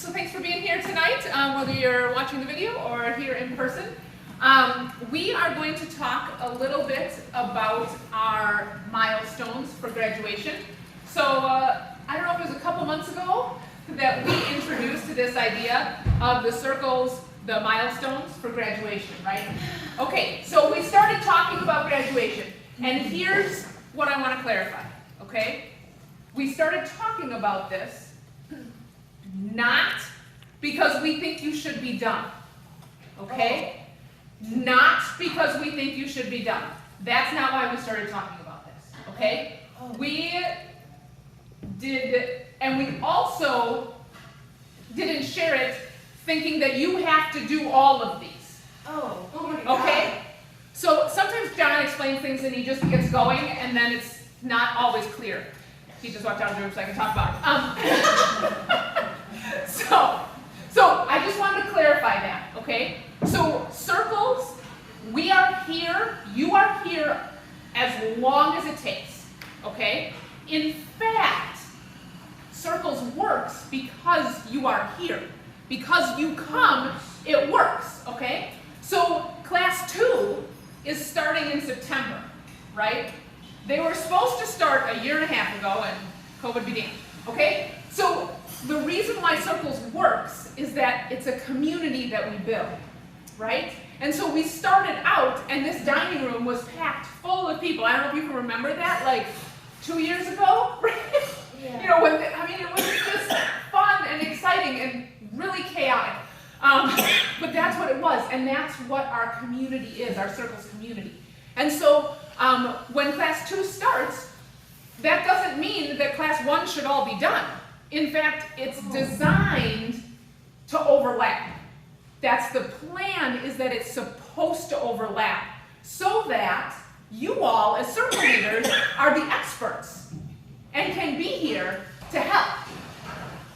So thanks for being here tonight, whether you're watching the video or here in person. We are going to talk a little bit about our milestones for graduation. So I don't know if it was a couple months ago that we introduced this idea of the circles, the milestones for graduation, right? Okay, so we started talking about graduation, and here's what I want to clarify, okay? We started talking about this not because we think you should be done, okay? Not because we think you should be done. That's not why we started talking about this, okay? We did, and we also didn't share it thinking that you have to do all of these. Oh my God. Okay? So sometimes John explains things and he just gets going and then it's not always clear. He just walked out of the room so I can talk about it. So I just wanted to clarify that, okay? So circles, we are here, you are here as long as it takes, okay? In fact, circles works because you are here. Because you come, it works, okay? So class 2 is starting in September, right? They were supposed to start a year and a half ago and COVID began, okay? So the reason why circles works is that it's a community that we build, right? And so we started out and this dining room was packed full of people. I don't know if you can remember that, like 2 years ago, right? Yeah. You know, when it was just fun and exciting and really chaotic. But that's what it was, and that's what our community is, our circles community. And so when class 2 starts, that doesn't mean that class 1 should all be done. In fact, it's designed to overlap. That's the plan, is that it's supposed to overlap so that you all, as circle leaders, are the experts and can be here to help.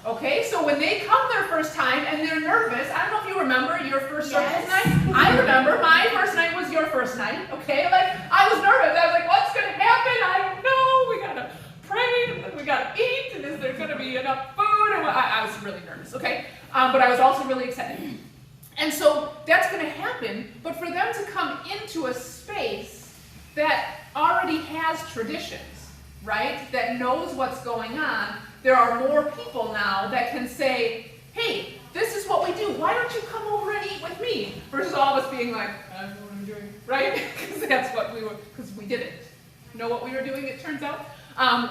Okay, so when they come their first time and they're nervous, I don't know if you remember your first circles night. I remember my first night was your first night, okay? Like, I was nervous. I was like, what's going to happen? I don't know. We got to pray, and we got to eat, and is there going to be enough food? And I was really nervous, okay? But I was also really excited. And so that's going to happen, but for them to come into a space that already has traditions, right? That knows what's going on, there are more people now that can say, hey, this is what we do. Why don't you come over and eat with me? Versus all of us being like, I don't know what I'm doing, right? Because that's what we were, because we didn't know what we were doing, it turns out.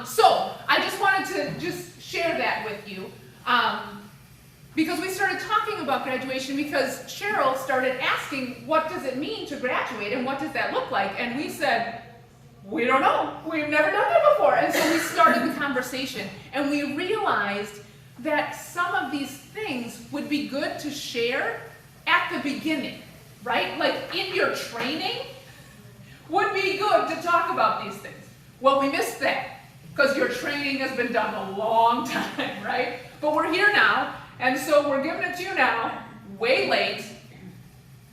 So I just wanted to just share that with you. Because we started talking about graduation because Cheryl started asking, what does it mean to graduate and what does that look like? And we said, we don't know. We've never done that before. And so we started the conversation and we realized that some of these things would be good to share at the beginning, right? Like in your training would be good to talk about these things. Well, we missed that because your training has been done a long time, right? But we're here now, and so we're giving it to you now, way late,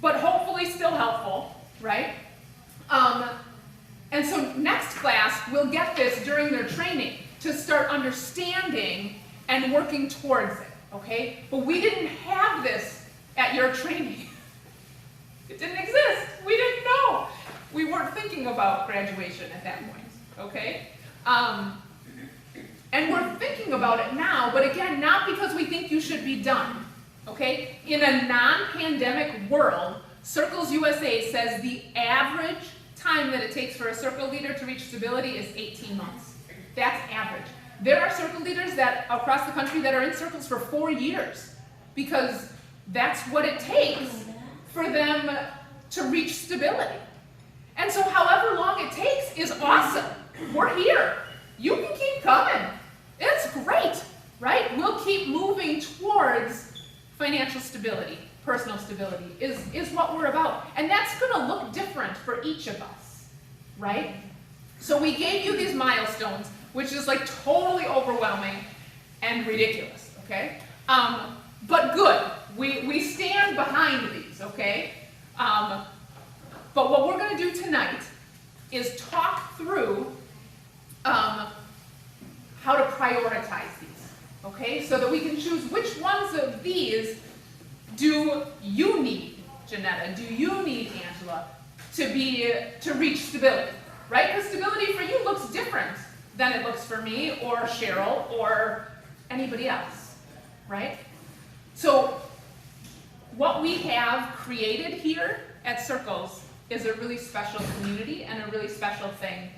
but hopefully still helpful, right? And so next class, we'll get this during their training to start understanding and working towards it, okay? But we didn't have this at your training. It didn't exist. We didn't know. We weren't thinking about graduation at that point, okay? And we're thinking about it now, but again, not because we think you should be done, okay? In a non-pandemic world, Circles USA says the average time that it takes for a circle leader to reach stability is 18 months. That's average. There are circle leaders that across the country that are in circles for 4 years because that's what it takes for them to reach stability. And so however long it takes is awesome. We're here. You can keep coming. It's great, right? We'll keep moving towards financial stability. Personal stability is what we're about. And that's going to look different for each of us, right? So we gave you these milestones, which is like totally overwhelming and ridiculous, okay? But good. We stand behind these, okay? But what we're going to do tonight is talk through how to prioritize these, okay? So that we can choose which ones of these, do you need, Janetta, do you need, Angela, to reach stability, right? Because stability for you looks different than it looks for me or Cheryl or anybody else, right? So what we have created here at Circles is a really special community and a really special thing.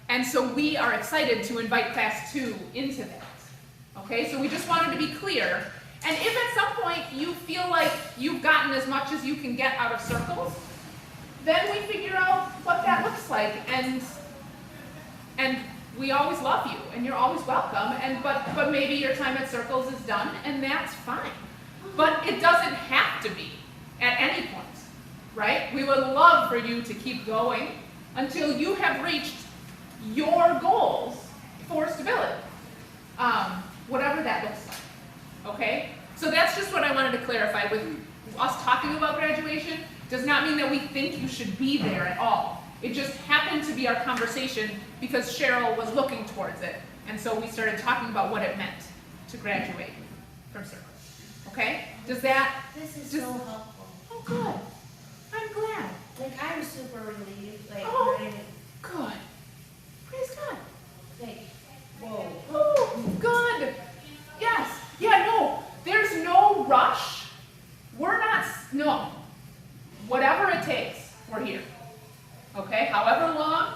And so we are excited to invite class 2 into that. Okay, so we just wanted to be clear. And if at some point you feel like you've gotten as much as you can get out of Circles, then we figure out what that looks like. And we always love you, and you're always welcome. But maybe your time at Circles is done, and that's fine. But it doesn't have to be at any point, right? We would love for you to keep going until you have reached your goals for stability, whatever that looks like, okay? So that's just what I wanted to clarify. With us talking about graduation does not mean that we think you should be there at all. It just happened to be our conversation because Cheryl was looking towards it, and so we started talking about what it meant to graduate from Circles, okay? Does that? This is so helpful. Oh, good. I'm glad. Like, I'm super relieved, like, Oh. learning, Good. Praise God. like, whoa. Oh, good. Yes. Yeah, no, there's no rush. We're not, no. Whatever it takes, we're here. Okay? However long,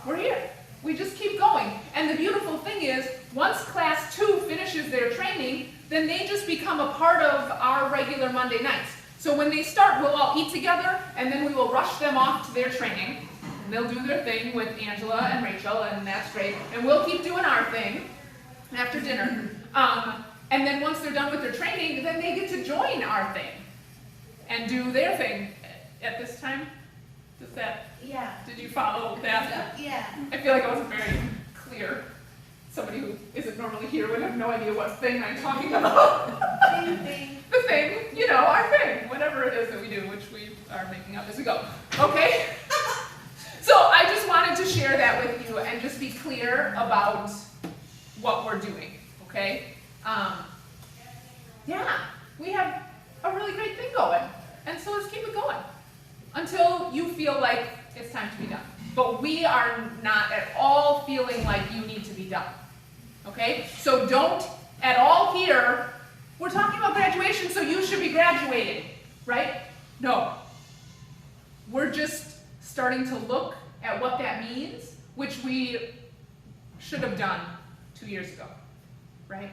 we're here. We just keep going. And the beautiful thing is, once class 2 finishes their training, then they just become a part of our regular Monday nights. So when they start, we'll all eat together, and then we will rush them off to their training. And they'll do their thing with Angela and Rachel, and that's great. And we'll keep doing our thing after dinner. And then once they're done with their training, then they get to join our thing and do their thing at this time. Does that, Yeah. did you follow that? Yeah. I feel like I wasn't very clear. Somebody who isn't normally here would have no idea what thing I'm talking about. Same thing. The thing, you know, our thing, whatever it is that we do, which we are making up as we go. Okay? So I just wanted to share that with you and just be clear about what we're doing, okay? Yeah, we have a really great thing going, and so let's keep it going until you feel like it's time to be done. But we are not at all feeling like you need to be done, okay? So don't at all hear, we're talking about graduation, so you should be graduating, right? No. We're just starting to look at what that means, which we should have done 2 years ago, right?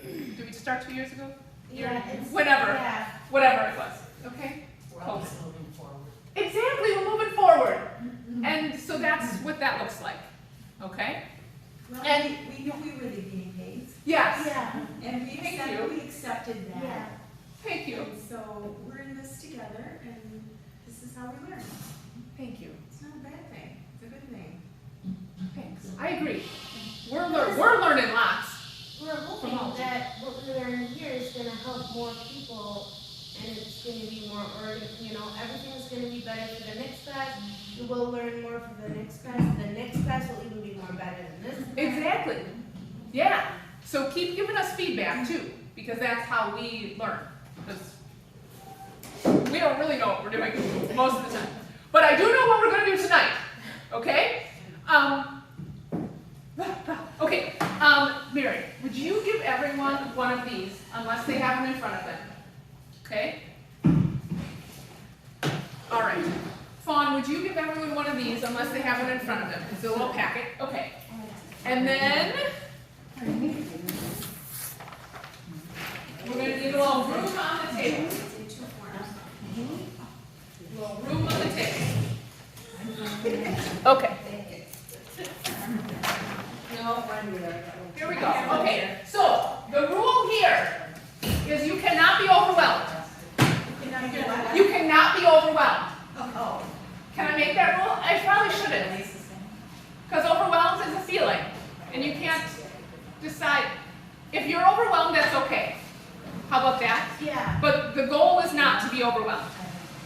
Did we start 2 years ago? Yeah. It's, Whatever. Yeah. Whatever it was, okay? We're always moving forward. Exactly, we're moving forward. And so that's what that looks like, okay? Well, And- we knew we were the guinea pigs, Yes, Yeah. and Thank you. we accepted that. Yeah. thank you, And so we're in this together, and this is how we learn. thank you, It's not a bad thing, it's a good thing. thanks. I agree. We're learning lots. We're hoping that what we learn here is gonna help more people, and it's gonna be more, you know, everything's gonna be better for the next class. We will learn more for the next class. The next class will even be more better than this class. Exactly. Yeah. So keep giving us feedback too, because that's how we learn. Because we don't really know what we're doing most of the time. But I do know what we're going to do tonight. Okay? Okay. Mary, would you give everyone one of these, unless they have them in front of them? Okay? All right. Fawn, would you give everyone one of these, unless they have it in front of them? It's a little packet. Okay. And then we're going to need a little room on the table. A little room on the table. Okay. Here we go. Okay. So the rule here is you cannot be overwhelmed. You cannot be overwhelmed. Oh. Can I make that rule? I probably shouldn't. Because overwhelmed is a feeling. And you can't decide. If you're overwhelmed, that's okay. How about that? Yeah. But the goal is not to be overwhelmed.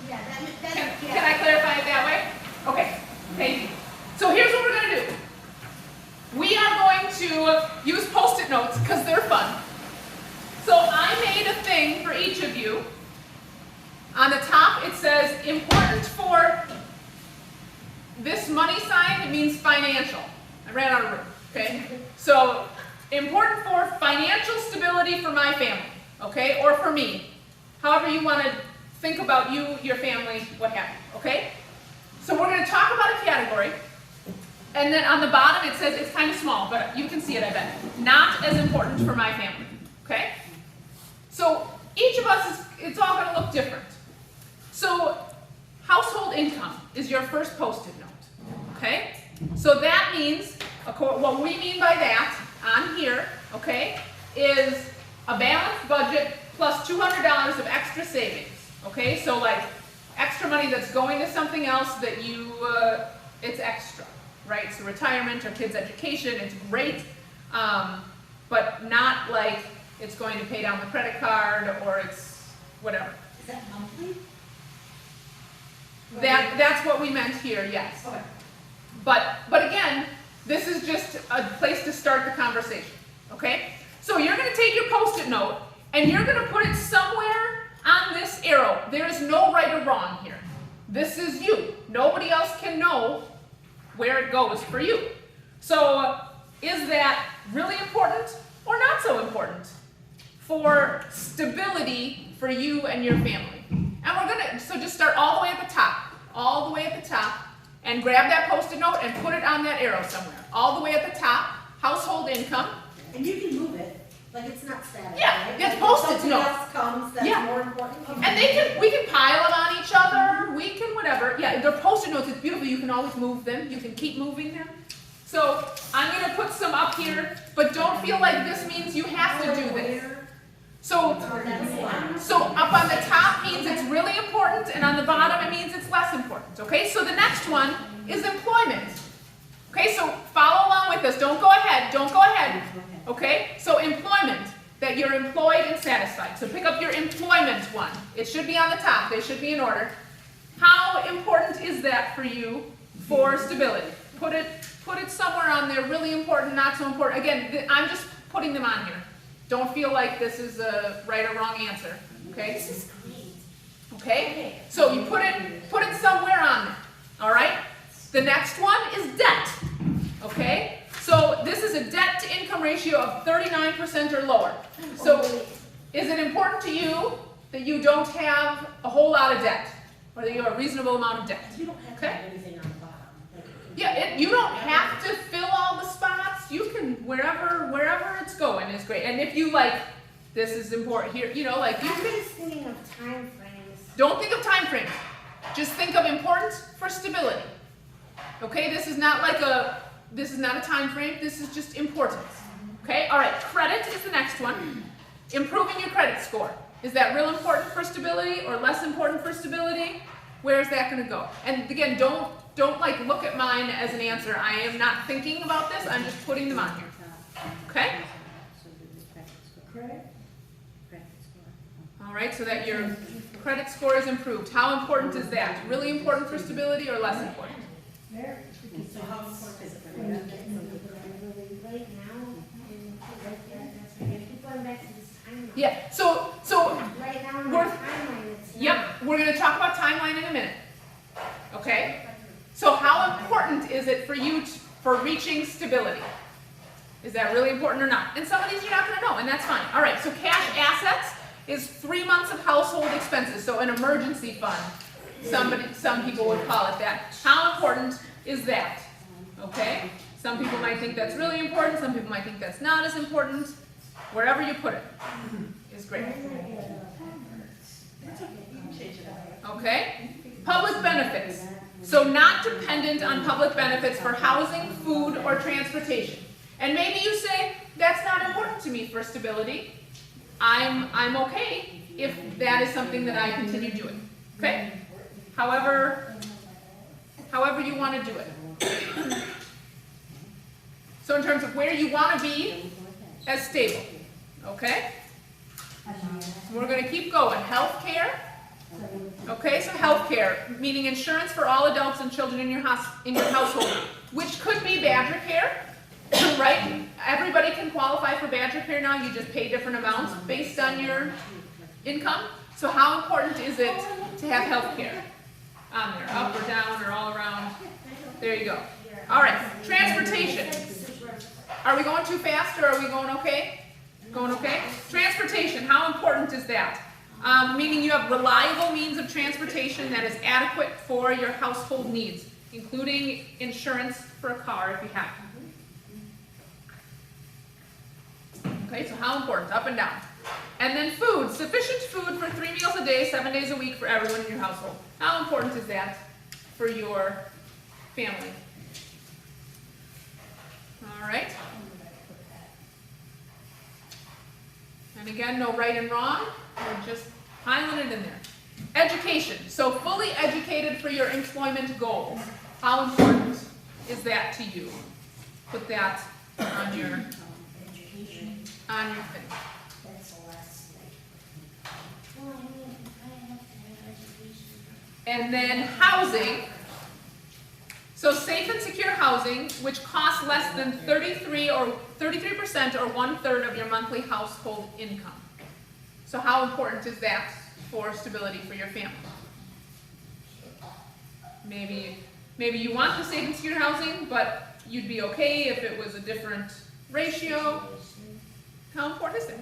Yeah. That's Can I clarify it that way? Okay. Thank you. So here's what we're going to do. We are going to use Post-it notes because they're fun. So I made a thing thing for each of you. On the top it says important for this money sign, it means financial. I ran out of room, okay? So important for financial stability for my family, okay? Or for me. However you want to think about you, your family, what have you, okay? So we're going to talk about a category. And then on the bottom it says, it's kind of small, but you can see it, I bet. Not as important for my family, okay? So each of us, it's all going to look different. So household income is your first post-it note, okay? So that means, what we mean by that on here, okay, is a balanced budget plus $200 of extra savings, okay? So like extra money that's going to something else that you, it's extra, right? So retirement or kids' education, it's great, but not like it's going to pay down the credit card or it's whatever. Is that monthly? That's what we meant here, yes. Okay. But again, this is just a place to start the conversation, okay? So you're going to take your post-it note and you're going to put it somewhere on this arrow. There is no right or wrong here. This is you. Nobody else can know where it goes for you. So is that really important or not so important for stability for you and your family? And we're going to, so just start all the way at the top, and grab that post-it note and put it on that arrow somewhere. All the way at the top, household income. And you can move it, like it's not static. Yeah, right? it's If post-it something note. else comes that's Yeah. more important. you And we can pile them on each other, we can whatever. Yeah, they're post-it notes, it's beautiful, you can always move them, you can keep moving them. So I'm going to put some up here, but don't feel like this means you have to do this. So up on the top means it's really important, and on the bottom it means it's less important, okay? So the next one is employment. Okay, so follow along with us, don't go ahead, okay? So employment, that you're employed and satisfied. So pick up your employment one. It should be on the top, they should be in order. How important is that for you for stability? Put it somewhere on there, really important, not so important. Again, I'm just putting them on here. Don't feel like this is a right or wrong answer, okay? This is great. Okay? So you put it somewhere on there, all right? The next one is debt, okay? So this is a debt to income ratio of 39% or lower. So is it important to you that you don't have a whole lot of debt, or that you have a reasonable amount of debt? You don't have to have anything on the bottom. Yeah, you don't have to fill all the spots. You can, wherever it's going is great. And if you like, this is important here, you know, like you I'm can, just thinking of time frames. don't think of time frames. Just think of importance for stability. Okay, this is not a time frame, this is just importance. Okay, all right, credit is the next one. Improving your credit score. Is that real important for stability or less important for stability? Where is that going to go? And again, don't like look at mine as an answer. I am not thinking about this, I'm just putting them on here. Okay? All right, so that your credit score is improved. How important is that? Really important for stability or less important? So how important is it for you? Right now, keep going back to this timeline. Yeah, so Right now, in We're- the timeline, it's yep, we're going to talk about timeline in a minute. Okay? So how important is it for you for reaching stability? Is that really important or not? And some of these you're not going to know, and that's fine. All right, so cash assets is 3 months of household expenses, so an emergency fund. Some people would call it that. How important is that? Okay? Some people might think that's really important, some people might think that's not as important. Wherever you put it is great. Okay? Public benefits. So not dependent on public benefits for housing, food, or transportation. And maybe you say, that's not important to me for stability. I'm okay if that is something that I continue doing. Okay? However you want to do it. So in terms of where you want to be as stable. Okay? We're going to keep going. Healthcare. Okay, so healthcare, meaning insurance for all adults and children in your household, which could be Badger Care, right? Everybody can qualify for Badger Care now. You just pay different amounts based on your income. So how important is it to have health care on there, up or down or all around? There you go. All right, transportation. Are we going too fast or are we going okay? Going okay? Transportation, how important is that? Meaning you have reliable means of transportation that is adequate for your household needs, including insurance for a car if you have one. Okay, so how important? Up and down. And then food, sufficient food for 3 meals a day, 7 days a week for everyone in your household. How important is that for your family? All right. And again, no right and wrong. We're just piling it in there. Education. So fully educated for your employment goals. How important is that to you? Put that on your thing. And then housing. So safe and secure housing, which costs less than 33% or 1/3 of your monthly household income. So how important is that for stability for your family? Maybe you want the safe and secure housing, but you'd be okay if it was a different ratio. How important is that?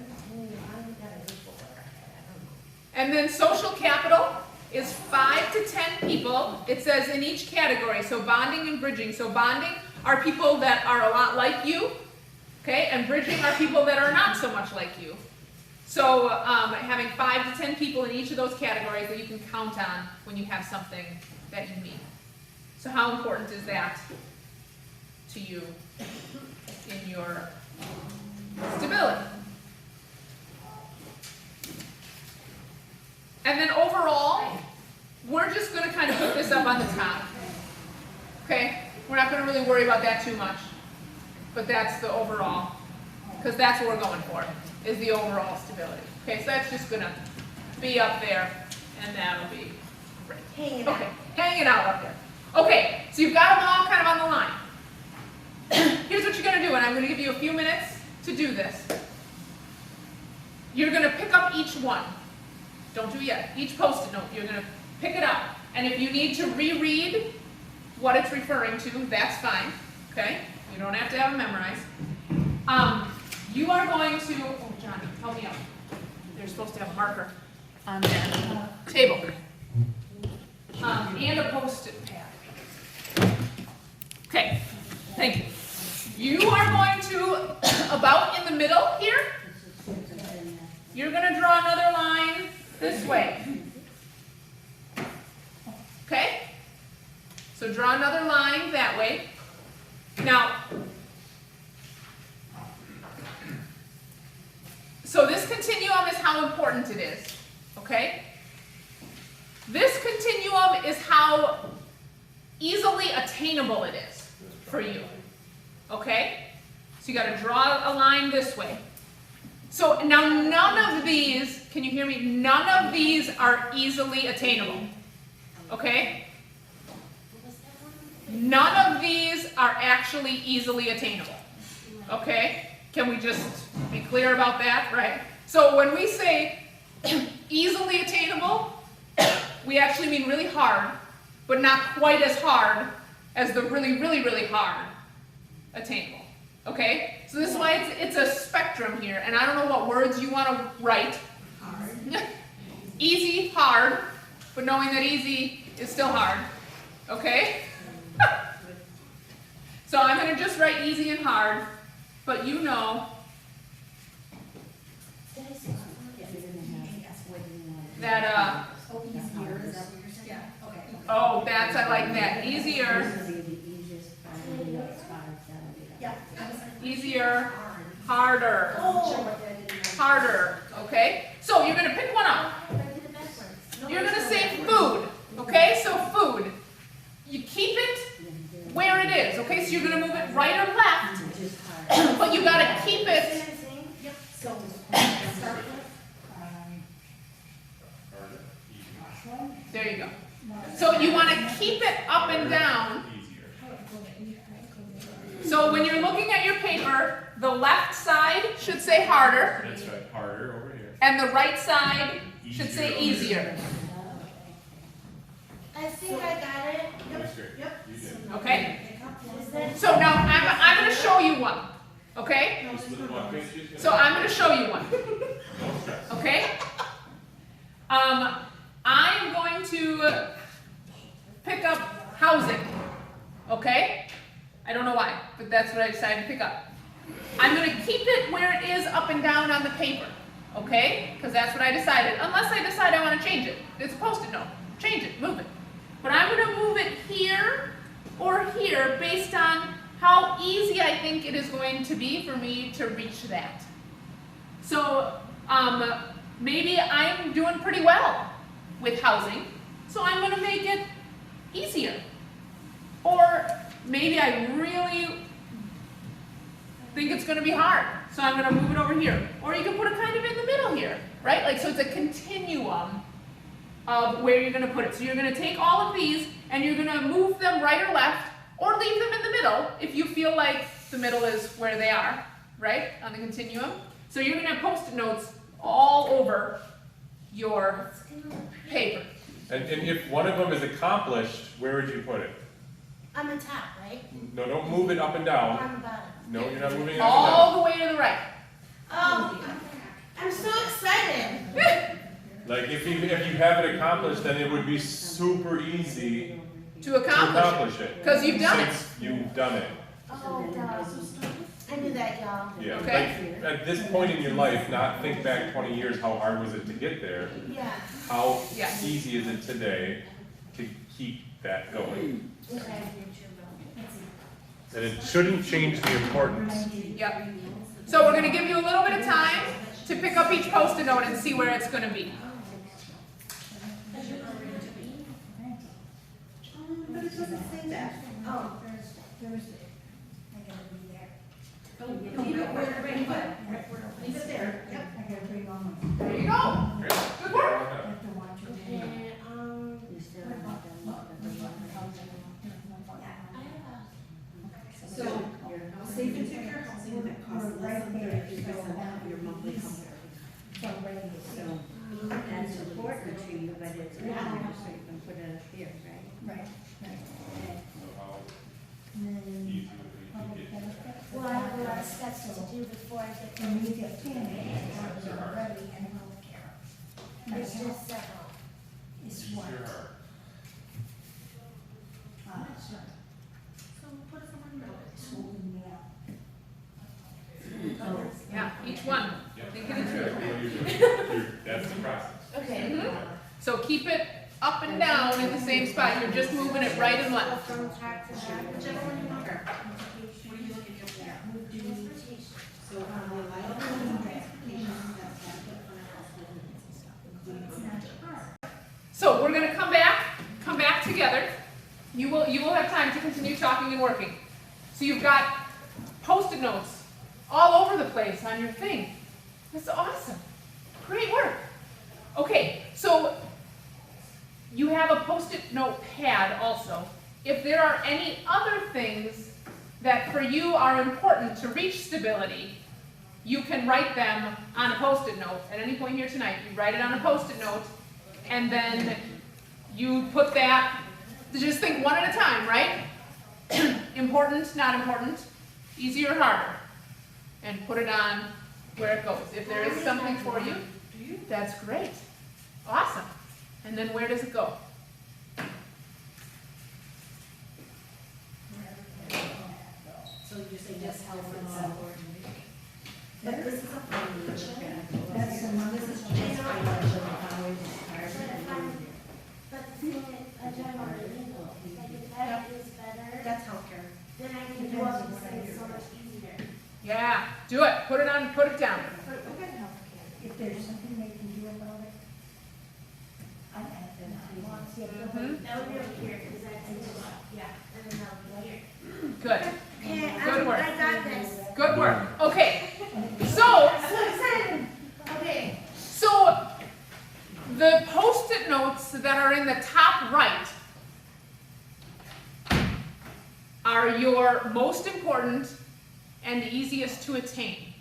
And then social capital is 5 to 10 people. It says in each category, so bonding and bridging. So bonding are people that are a lot like you, okay? And bridging are people that are not so much like you. So having 5 to 10 people in each of those categories that you can count on when you have something that you need. So how important is that to you in your stability? And then overall, we're just going to kind of put this up on the top. Okay? We're not going to really worry about that too much. But that's the overall. Because that's what we're going for, is the overall stability. Okay, so that's just going to be up there, and that'll be great. Hanging out. Okay, hanging out up there. Okay, so you've got them all kind of on the line. Here's what you're going to do, and I'm going to give you a few minutes to do this. You're going to pick up each one. Don't do it yet. Each Post-it note, you're going to pick it up. And if you need to reread what it's referring to, that's fine. Okay? You don't have to have it memorized. You are going to, oh, John, help me out. They're supposed to have a marker on their table. And a Post-it pad. Okay, thank you. You are going to, about in the middle here, you're going to draw another line this way. Okay? So draw another line that way. Now, so this continuum is how important it is. Okay? This continuum is how easily attainable it is for you. Okay? So you got to draw a line this way. So now none of these, can you hear me? None of these are easily attainable. Okay? None of these are actually easily attainable. Okay? Can we just be clear about that? Right? So when we say easily attainable, we actually mean really hard, but not quite as hard as the really, really, really hard attainable. Okay? So this is why it's a spectrum here, and I don't know what words you want to write. Hard. Easy, hard, but knowing that easy is still hard. Okay? So I'm going to just write easy and hard, but you know that, oh, that's, I like that. Easier. Easier, harder, harder, okay? So you're going to pick one up. You're going to say food, okay? So food. You keep it where it is, okay? So you're going to move it right or left, but you got to keep it. There you go. So you want to keep it up and down. So when you're looking at your the left side should say harder. That's right, harder over here. And the right side Should say easier. I think I got it. Yep. You did. Okay? Is that? So now I'm going to show you one. Okay? Just a little more. Okay, she's gonna- So I'm going to show you one. No stress. Okay? I'm going to pick up housing. Okay? I don't know why, but that's what I decided to pick up. I'm going to keep it where it is up and down on the paper. Okay? Because that's what I decided. Unless I decide I want to change it. It's a Post-it note. Change it. Move it. But I'm going to move it here or here based on how easy I think it is going to be for me to reach that. So, maybe I'm doing pretty well with housing, so I'm going to make it easier. Or maybe I really think it's going to be hard, so I'm going to move it over here. Or you can put it kind of in the middle here, right? Like, so it's a continuum of where you're going to put it. So you're going to take all of these and you're going to move them right or left, or leave them in the middle if you feel like the middle is where they are, right, on the continuum. So you're going to have Post-it notes all over your paper. And if one of them is accomplished, where would you put it? On the top, right? No, don't move it up and Or down. on the bottom? No, you're not moving it up All the way to the right. Oh, I'm so excited. and down. Like if you have it accomplished, then it would be super easy To to accomplish accomplish it. because you've done it. Since you've done it. Oh, duh. I knew that, y'all. Yeah. Okay. Like at this point in your life, not think back 20 years, how hard was it to get there? Yeah. How Yeah. easy is it today to keep that going? Okay. And it shouldn't change the importance. Yep. So we're going to give you a little bit of time to pick up each Post-it note and see where it's going to be. But it doesn't say that. Oh. Leave it where you're ready, leave it there. Yep. There you go. Good work. Okay, So, safe and secure housing that costs less than 30% of your monthly home. That's important to you, but it's not, so you can put it up here, right? well, I have a lot of steps to do before I get there. It's just several. So put it somewhere in the middle. Yeah, each one. Think it through. That's the process. Okay. Mhm. So keep it up and down in the same spot. You're just moving it right and left. From top to bottom. Whichever one you want. What are you looking at there? Transportation. So on the light, transportation, that's So we're going to come back together. You will have time to continue talking and working. So you've got Post-it notes all over the place on your thing. That's awesome. Great work. Okay, so you have a Post-it note pad also. If there are any other things that for you are important to reach stability, you can write them on a Post-it note. At any point here tonight, you write it on a Post-it note, and then you put that, just think one at a time, right? Important, not important, easy or harder. And put it on where it goes. If there is something for you, that's great. Awesome. And then where does it go? So you say just health and support. But this is a financial. That's this is just financial, how it is hard. But the thing is, I don't want to like if that is better, That's healthcare. then I can do all these things so much easier. Yeah, do it. Put it on, put it down. If there's something they can do about it, I have them. Mhm. That would be over here, because that's in the, yeah, and then that would be here. Good. Okay, Good work. I got this. Good work. Okay. So, So excited. Okay. so the Post-it notes that are in the top right are your most important and easiest to attain.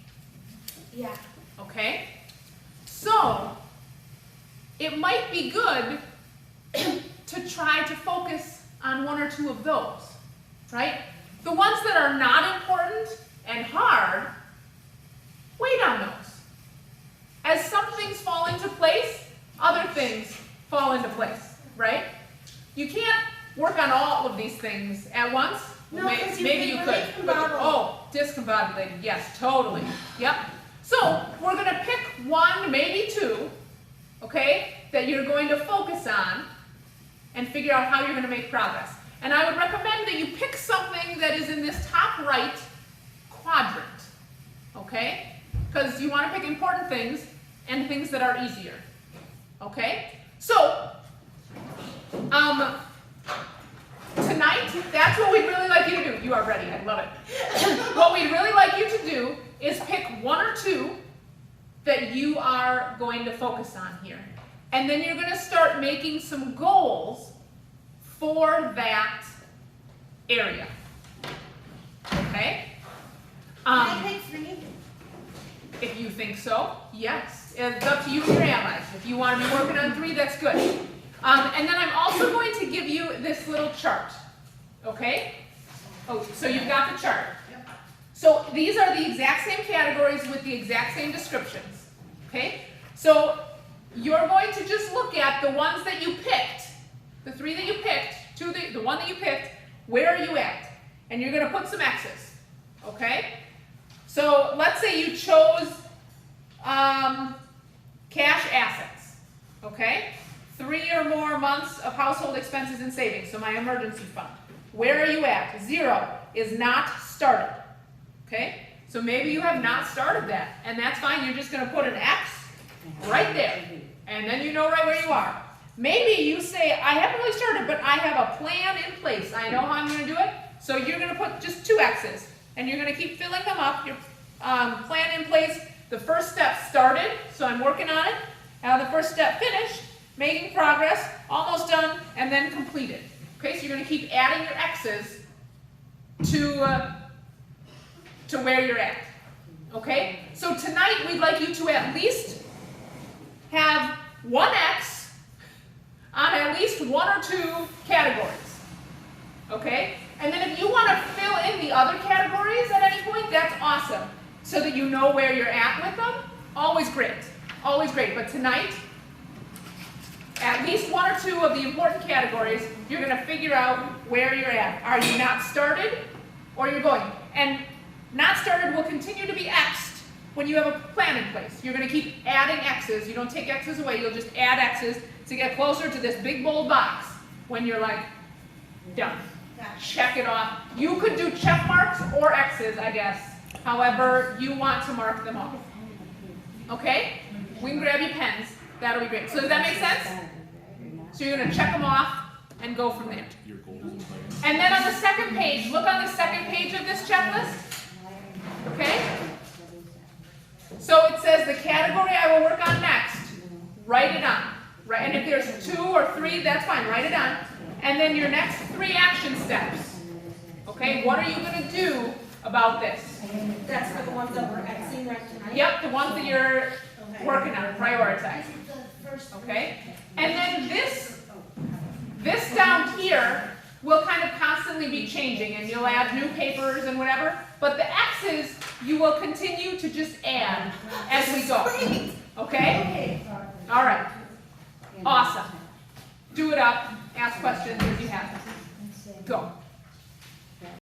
Yeah. Okay? So, it might be good to try to focus on one or two of those, right? The ones that are not important and hard, wait on those. As some things fall into place, other things fall into place, right? You can't work on all of these things at once. No, 'cause you Maybe can you really could. combobble. Oh, discombobulated, yes, totally. Yep. So we're gonna pick one, maybe two, okay, that you're going to focus on and figure out how you're gonna make progress. And I would recommend that you pick something that is in this top right quadrant, okay? Because you wanna pick important things and things that are easier, okay? So, tonight, that's what we'd really like you to do. You are ready, I love it. What we'd really like you to do is pick one or two that you are going to focus on here. And then you're gonna start making some goals for that area, okay? Can I pick 3? If you think so, yes. It's up to you and your allies. If you want to be working on 3, that's good. And then I'm also going to give you this little chart, okay? Oh, so you've got the chart. So these are the exact same categories with the exact same descriptions, okay? So you're going to just look at the ones that you picked, the 3 that you picked, the one that you picked, where are you at? And you're going to put some X's, okay? So let's say you chose cash assets, okay? 3 or more months of household expenses and savings, so my emergency fund. Where are you at? 0 is not started, okay? So maybe you have not started that, and that's fine. You're just going to put an X right there, and then you know right where you are. Maybe you say, I haven't really started, but I have a plan in place. I know how I'm going to do it, so you're going to put just 2 X's, and you're going to keep filling them up. Your plan in place, the first step started, so I'm working on it. Now the first step finished, making progress, almost done, and then completed. Okay, so you're going to keep adding your X's to where you're at. Okay, so tonight we'd like you to at least have 1 X on at least 1 or 2 categories. Okay, and then if you want to fill in the other categories at any point, that's awesome. So that you know where you're at with them, always great. Always great, but tonight, at least 1 or 2 of the important categories, you're going to figure out where you're at. Are you not started, or you're going? And not started will continue to be X'd when you have a plan in place. You're going to keep adding X's. You don't take X's away, you'll just add X's to get closer to this big bold box when you're like, done. Check it off. You could do check marks or X's, I guess, however you want to mark them off. Okay? We can grab your pens. That'll be great. So does that make sense? So you're going to check them off and go from there. And then on the second page, look on the second page of this checklist. Okay? So it says the category I will work on next. Write it on. Right? And if there's 2 or 3, that's fine. Write it on. And then your next 3 action steps. Okay? What are you going to do about this? That's for the ones that we're Xing right tonight? Yep, the ones that you're working on, prioritize. Okay? And then this down here will kind of constantly be changing, and you'll add new papers and whatever, but the X's you will continue to just add as we go. Okay? All right. Awesome. Do it up. Ask questions if you have them. Go.